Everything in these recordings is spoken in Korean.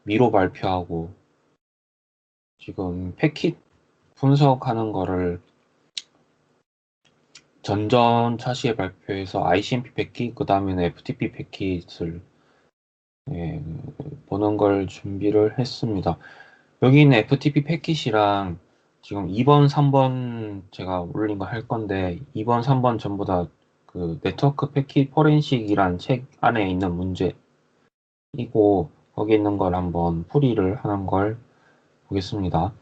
미로 발표하고 지금 패킷 분석하는 거를 전전 차시에 발표해서 ICMP 패킷 그 다음에는 FTP 패킷을 보는 걸 준비를 했습니다. 여기 있는 FTP 패킷이랑 지금 2번, 3번 제가 올린 거 할 건데 2번, 3번 전부 다 그 네트워크 패킷 포렌식이란 책 안에 있는 문제이고 거기 있는 걸 한번 풀이를 하는 걸 보겠습니다.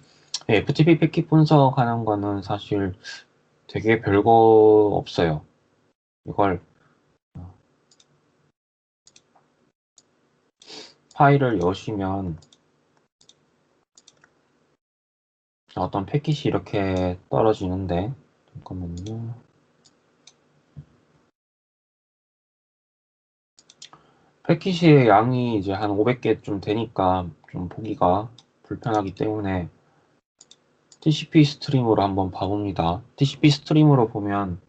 FTP 패킷 분석하는 거는 사실 되게 별거 없어요. 이걸 파일을 여시면 어떤 패킷이 이렇게 떨어지는데 잠깐만요. 패킷의 양이 이제 한 500개 좀 되니까 좀 보기가 불편하기 때문에 TCP 스트림으로 한번 봐봅니다. TCP 스트림으로 보면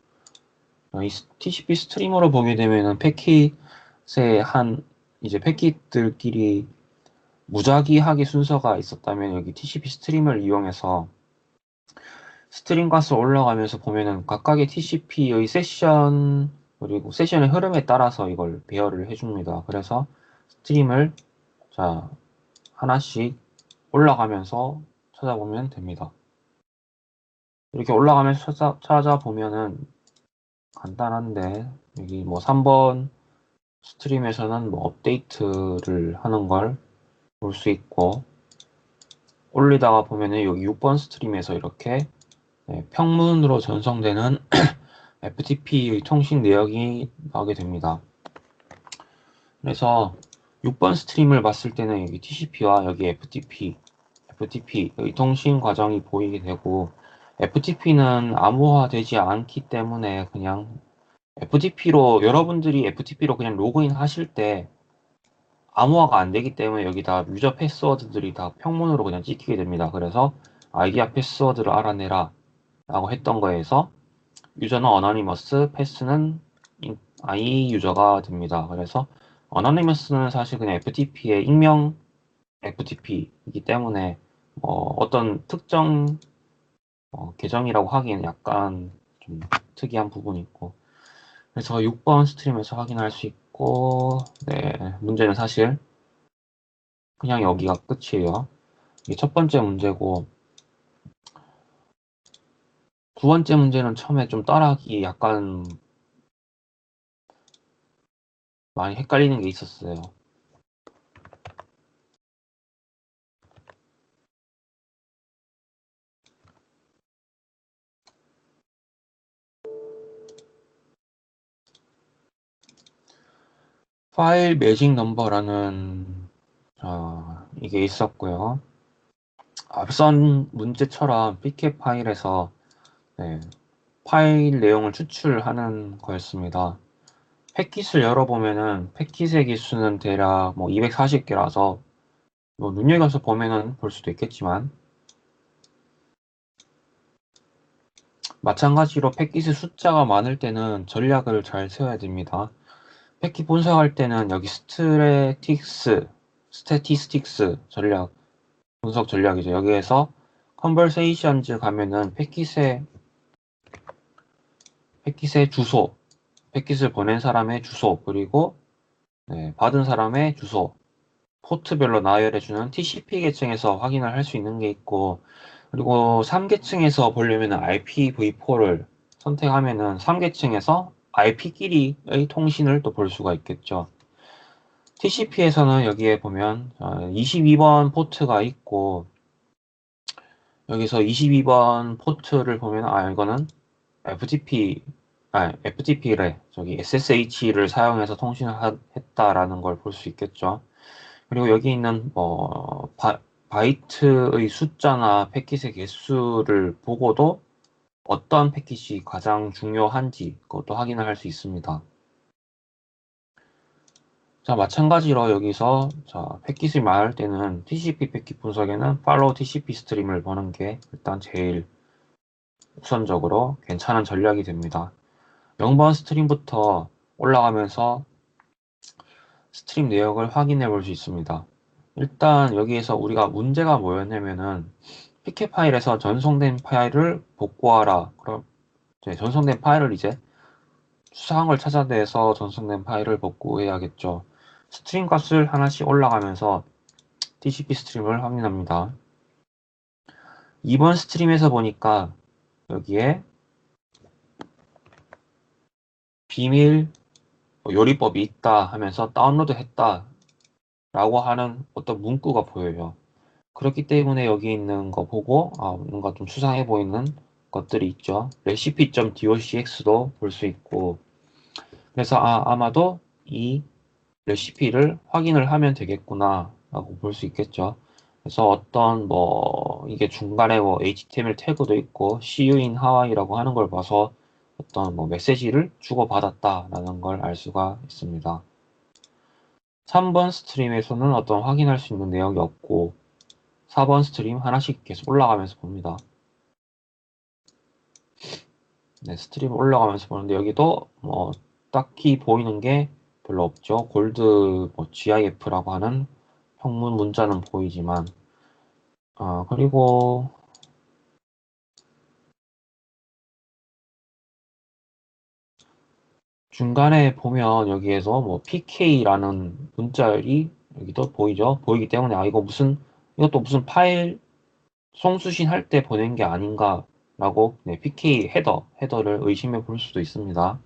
이 TCP 스트림으로 보게 되면은 패킷의 이제 패킷들끼리 무작위하게 순서가 있었다면 여기 TCP 스트림을 이용해서 스트림 값을 올라가면서 보면은 각각의 TCP의 세션 그리고 세션의 흐름에 따라서 이걸 배열을 해줍니다. 그래서 스트림을 자 하나씩 올라가면서 찾아보면 됩니다. 이렇게 올라가면서 찾아보면은 간단한데 여기 뭐 3번 스트림에서는 뭐 업데이트를 하는 걸 볼 수 있고 올리다가 보면은 여기 6번 스트림에서 이렇게 평문으로 전송되는 FTP의 통신 내역이 나오게 됩니다. 그래서 6번 스트림을 봤을 때는 여기 TCP와 여기 FTP의 통신 과정이 보이게 되고 FTP는 암호화되지 않기 때문에 그냥 여러분들이 FTP로 그냥 로그인 하실 때 암호화가 안 되기 때문에 여기다 유저 패스워드들이 다 평문으로 그냥 찍히게 됩니다. 그래서 아이디와 패스워드를 알아내라 라고 했던 거에서 유저는 어너니머스, 패스는 I 유저가 됩니다. 그래서 어너니머스는 사실 그냥 FTP의 익명 FTP이기 때문에 어떤 특정 계정이라고 하기에는 약간 좀 특이한 부분이 있고 그래서 6번 스트림에서 확인할 수 있고 문제는 사실 그냥 여기가 끝이에요. 이게 첫 번째 문제고 두 번째 문제는 처음에 좀 따라하기 약간 많이 헷갈리는 게 있었어요. 파일 매직 넘버라는 이게 있었고요. 앞선 문제처럼 PK 파일에서 파일 내용을 추출하는 거였습니다. 패킷을 열어보면은 패킷의 개수는 대략 뭐 240개라서 뭐 눈여겨서 보면은 볼 수도 있겠지만 마찬가지로 패킷의 숫자가 많을 때는 전략을 잘 세워야 됩니다. 패킷 분석할 때는 여기 스태티스틱스 전략 분석 전략이죠. 여기에서 컨버세이션즈 가면은 패킷의 주소, 패킷을 보낸 사람의 주소, 그리고 받은 사람의 주소, 포트별로 나열해주는 TCP 계층에서 확인을 할 수 있는 게 있고, 그리고 3계층에서 보려면 IPv4를 선택하면은 3계층에서 IP끼리의 통신을 또 볼 수가 있겠죠. TCP에서는 여기에 보면 22번 포트가 있고, 여기서 22번 포트를 보면 이거는 FTP래. 저기 SSH를 사용해서 통신을 했다라는 걸 볼 수 있겠죠. 그리고 여기 있는 바이트의 숫자나 패킷의 개수를 보고도 어떤 패킷이 가장 중요한지 그것도 확인을 할 수 있습니다. 자, 마찬가지로 여기서 패킷을 말할 때는 TCP 패킷 분석에는 팔로우 TCP 스트림을 보는 게 일단 제일 우선적으로 괜찮은 전략이 됩니다. 0번 스트림부터 올라가면서 스트림 내역을 확인해 볼 수 있습니다. 일단 여기에서 우리가 문제가 뭐였냐면은 PK 파일에서 전송된 파일을 복구하라. 그럼 전송된 파일을 이제 수상한 걸 찾아내서 전송된 파일을 복구해야겠죠. 스트림 값을 하나씩 올라가면서 TCP 스트림을 확인합니다. 이번 스트림에서 보니까 여기에 비밀 요리법이 있다 하면서 다운로드 했다 라고 하는 어떤 문구가 보여요. 그렇기 때문에 여기 있는 거 보고 뭔가 좀 수상해 보이는 것들이 있죠. recipe.docx도 볼 수 있고, 그래서 아마도 이 레시피를 확인을 하면 되겠구나 라고 볼 수 있겠죠. 그래서 어떤 뭐 이게 중간에 뭐 HTML 태그도 있고 see you in Hawaii라고 하는 걸 봐서 어떤 뭐 메시지를 주고받았다라는 걸 알 수가 있습니다. 3번 스트림에서는 어떤 확인할 수 있는 내용이 없고 4번 스트림 하나씩 계속 올라가면서 봅니다. 네, 스트림 올라가면서 보는데 여기도 뭐 딱히 보이는 게 별로 없죠. 골드 뭐 GIF라고 하는 형문 문자는 보이지만 그리고 중간에 보면 여기에서 뭐 PK라는 문자열이 여기도 보이죠. 보이기 때문에 이것도 무슨 파일 송수신 할 때 보낸 게 아닌가라고 PK 헤더를 의심해 볼 수도 있습니다.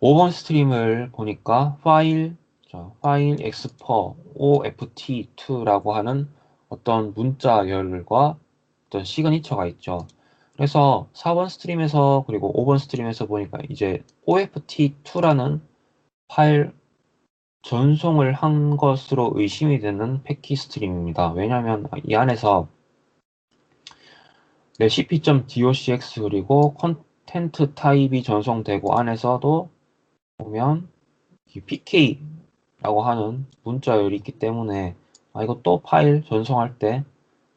5번 스트림을 보니까 파일 export oft2라고 하는 어떤 문자열과 어떤 시그니처가 있죠. 그래서 4번 스트림에서 그리고 5번 스트림에서 보니까 이제 oft2라는 파일 전송을 한 것으로 의심이 되는 패키 스트림입니다. 왜냐하면 이 안에서 recipe.docx 그리고 컨텐트 타입이 전송되고 안에서도 보면 PK라고 하는 문자열이 있기 때문에 이거 또 파일 전송할 때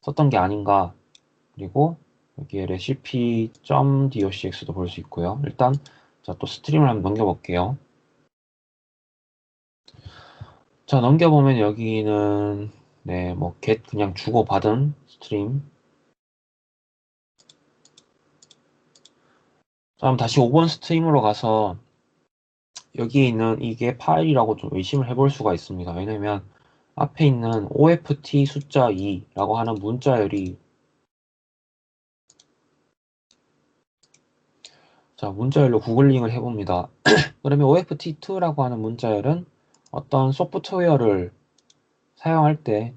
썼던 게 아닌가. 그리고 여기에 recipe.docx도 볼 수 있고요. 일단 또 스트림을 한번 넘겨볼게요. 자, 넘겨보면 여기는 뭐 get 그냥 주고받은 스트림. 자, 그럼 다시 5번 스트림으로 가서 여기에 있는 이게 파일이라고 좀 의심을 해볼 수가 있습니다. 왜냐면 앞에 있는 oft 숫자 2라고 하는 문자열이 자, 문자열로 구글링을 해봅니다. 그러면 oft2라고 하는 문자열은 어떤 소프트웨어를 사용할 때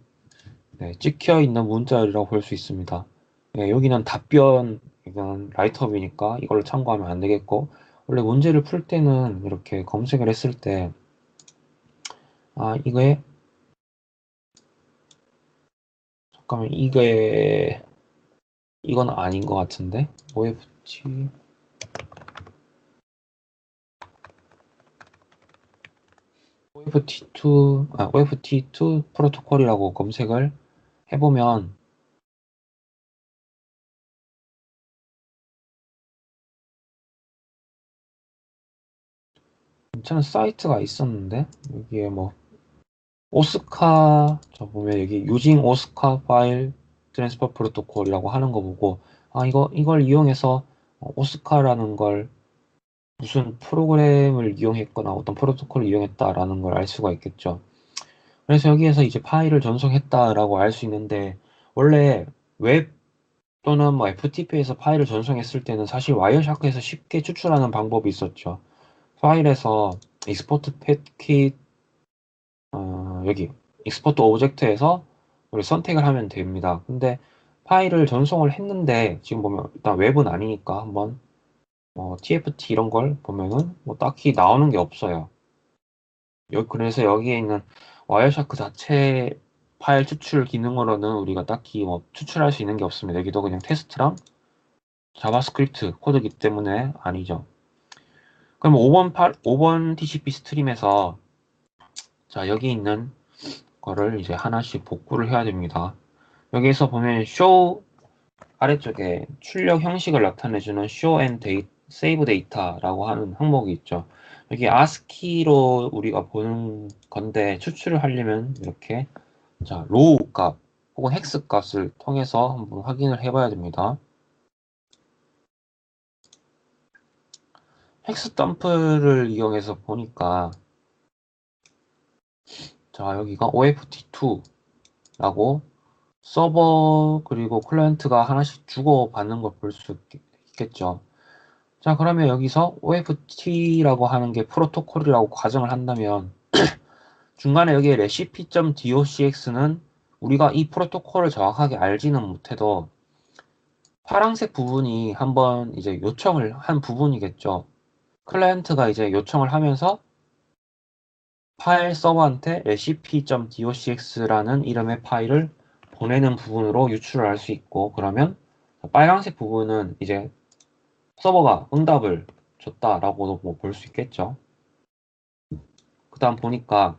찍혀 있는 문자열이라고 볼 수 있습니다. 여기는 이건 라이트업이니까 이걸로 참고하면 안 되겠고, 원래 문제를 풀 때는 이렇게 검색을 했을 때, 이게, 잠깐만, 이건 아닌 것 같은데? OFT2 프로토콜이라고 검색을 해보면, 괜찮은 사이트가 있었는데, 여기에 뭐, 저 보면 여기 using 오스카 파일 트랜스퍼 프로토콜이라고 하는 거 보고 이걸 이용해서 오스카라는 걸 무슨 프로그램을 이용했거나 어떤 프로토콜을 이용했다라는 걸 알 수가 있겠죠. 그래서 여기에서 이제 파일을 전송했다라고 알 수 있는데 원래 웹 또는 뭐 FTP에서 파일을 전송했을 때는 사실 와이어샤크에서 쉽게 추출하는 방법이 있었죠. 파일에서 익스포트 패킷 여기 익스포트 오브젝트에서 우리 선택을 하면 됩니다. 근데 파일을 전송을 했는데 지금 보면 일단 웹은 아니니까 한번 TFT 이런 걸 보면은 뭐 딱히 나오는 게 없어요. 그래서 여기에 있는 와이어샤크 자체 파일 추출 기능으로는 우리가 딱히 뭐 추출할 수 있는 게 없습니다. 여기도 그냥 테스트랑 자바스크립트 코드이기 때문에 아니죠. 그럼 5번 TCP 스트림에서 자 여기 있는 거를 이제 하나씩 복구를 해야 됩니다. 여기서 보면 show 아래쪽에 출력 형식을 나타내주는 show and date save data라고 하는 항목이 있죠. 여기 ASCII로 우리가 보는 건데 추출을 하려면 이렇게 자 로우 값 혹은 헥스 값을 통해서 한번 확인을 해봐야 됩니다. 헥스 덤프를 이용해서 보니까 자 여기가 OFT2라고 서버 그리고 클라이언트가 하나씩 주고받는 걸 볼 수 있겠죠. 자 그러면 여기서 OFT라고 하는 게 프로토콜이라고 가정을 한다면 중간에 여기에 recipe.docx는 우리가 이 프로토콜을 정확하게 알지는 못해도 파란색 부분이 한번 이제 요청을 한 부분이겠죠. 클라이언트가 이제 요청을 하면서 파일 서버한테 recipe.docx라는 이름의 파일을 보내는 부분으로 유출을 할 수 있고, 그러면 빨간색 부분은 이제 서버가 응답을 줬다라고도 뭐 볼 수 있겠죠. 그 다음 보니까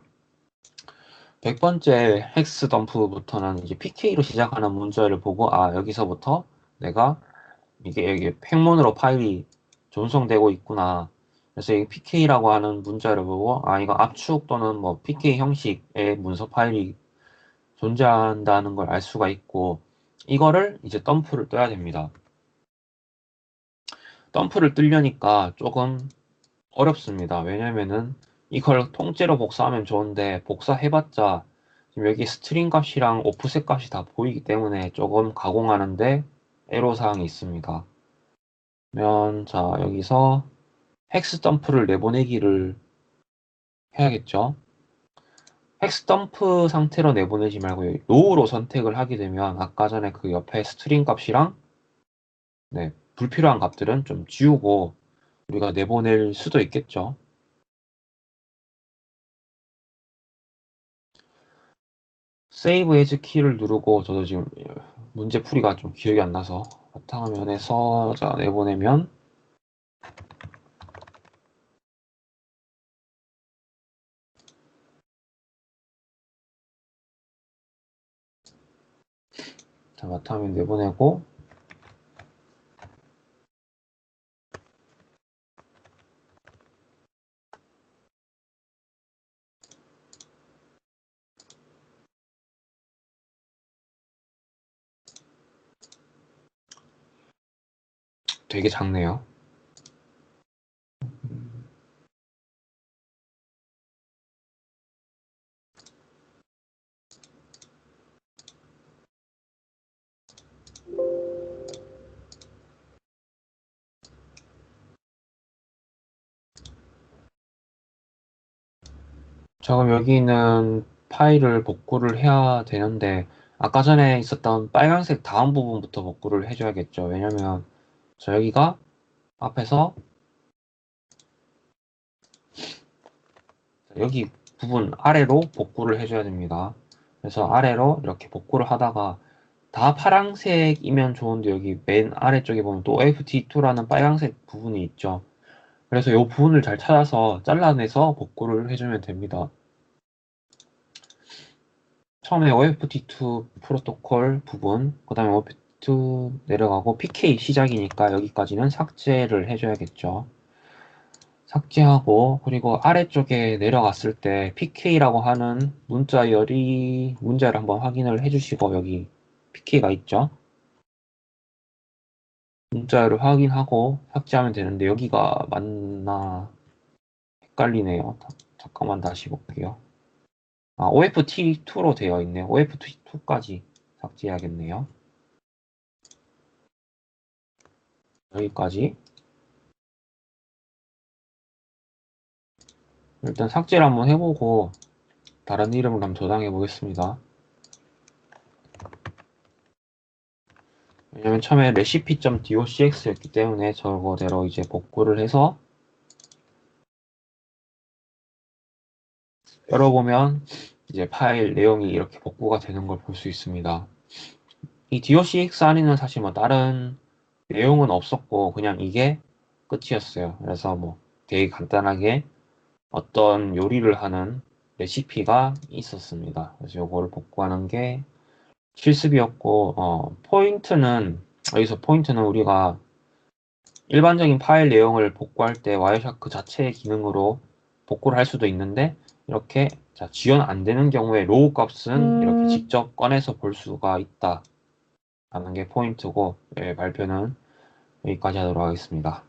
100번째 헥스 덤프부터는 이제 PK로 시작하는 문자를 보고 아 여기서부터 내가 이게 여기 팩문으로 파일이 전송되고 있구나. 그래서 이 PK라고 하는 문자를 보고 아 이거 압축 또는 뭐 PK 형식의 문서 파일이 존재한다는 걸 알 수가 있고 이거를 이제 덤프를 떠야 됩니다. 덤프를 뜨려니까 조금 어렵습니다. 왜냐면은 이걸 통째로 복사하면 좋은데 복사해봤자 지금 여기 스트링 값이랑 오프셋 값이 다 보이기 때문에 조금 가공하는데 애로사항이 있습니다. 그러면 자 여기서 헥스 덤프를 내보내기를 해야겠죠. 헥스 덤프 상태로 내보내지 말고 로우로 선택을 하게 되면 아까 전에 그 옆에 스트링 값이랑 네, 불필요한 값들은 좀 지우고 우리가 내보낼 수도 있겠죠. 세이브 에즈 키를 누르고 저도 지금 문제 풀이가 좀 기억이 안 나서 바탕화면에서 자 내보내면 자 바탕화면 내보내고 되게 작네요. 자 그럼 여기 있는 파일을 복구를 해야 되는데 아까 전에 있었던 빨간색 다음 부분부터 복구를 해줘야겠죠. 왜냐면 자 여기가 앞에서 여기 부분 아래로 복구를 해줘야 됩니다. 그래서 아래로 이렇게 복구를 하다가 다 파란색이면 좋은데 여기 맨 아래쪽에 보면 또 FT2라는 빨간색 부분이 있죠. 그래서 이 부분을 잘 찾아서 잘라내서 복구를 해주면 됩니다. 처음에 OFT2 프로토콜 부분, 그 다음에 OFT2 내려가고 PK 시작이니까 여기까지는 삭제를 해줘야겠죠. 삭제하고 그리고 아래쪽에 내려갔을 때 PK라고 하는 문자를 한번 확인을 해주시고 여기 PK가 있죠. 문자를 확인하고 삭제하면 되는데 여기가 맞나 헷갈리네요. 잠깐만 다시 볼게요. 아, OFT2로 되어 있네요. OFT2까지 삭제해야겠네요. 여기까지. 일단 삭제를 한번 해보고 다른 이름을 한번 저장해 보겠습니다. 왜냐면 처음에 recipe.docx였기 때문에 저거대로 이제 복구를 해서 열어보면 이제 파일 내용이 이렇게 복구가 되는 걸 볼 수 있습니다. 이 docx 안에는 사실 뭐 다른 내용은 없었고 그냥 이게 끝이었어요. 그래서 뭐 되게 간단하게 어떤 요리를 하는 레시피가 있었습니다. 그래서 요거를 복구하는 게 실습이었고 포인트는 여기서 포인트는 우리가 일반적인 파일 내용을 복구할 때 와이어샤크 자체의 기능으로 복구를 할 수도 있는데 이렇게 지원 안 되는 경우에 로우 값은 이렇게 직접 꺼내서 볼 수가 있다 라는 게 포인트고 발표는 여기까지 하도록 하겠습니다.